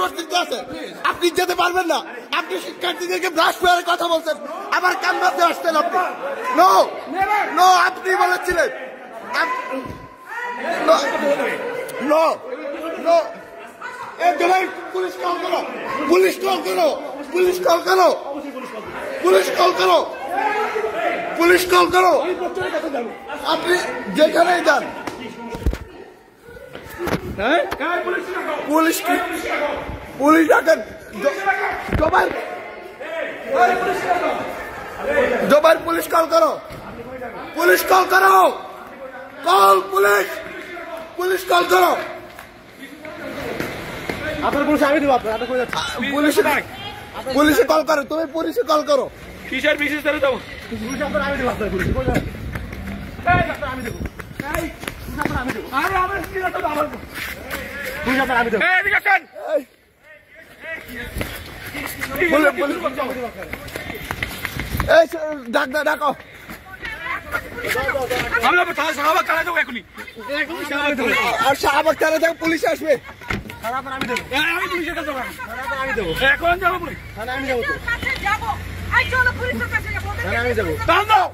অস্তিত্ব আছে, আপনি যেতে পারবেন না। আপনি শিক্ষার্থীদেরকে ব্রাশ করে কথা বলছেন, আবার কান্নাতে আসছেন আপনি। নো নো, আপনি বলেছিলেন। নো নো, পুলিশ কল করো, পুলিশ কল করো, পুলিশ কল করো, পুলিশ কল করো, পুলিশ কল করো। আপনি যেখানেই যান, পুলিশ পুলিশ ডাকেন। জোবাইর পুলিশ কল করো, পুলিশ কল করো, কল পুলিশ, পুলিশ কল করো। আপনার পুলিশ আমি দেবো, আপনার পুলিশে কল করো, তুমি পুলিশে কল করো। কিসের বিশেষ করে দেবো? আমি দেবো, আপনার পুলিশ আমি দেবো, আমি দেবো। আরে আমার আমি দেবো। এদিকে আসেন। ডাকো। আর শাহবাগ থানা থেকে পুলিশ আসবে। আমি পুলিশের কাছে আমি দেবো, এখন যাবো পুলিশ আমি যাবো তো, আমি যাবো। দাও দাও।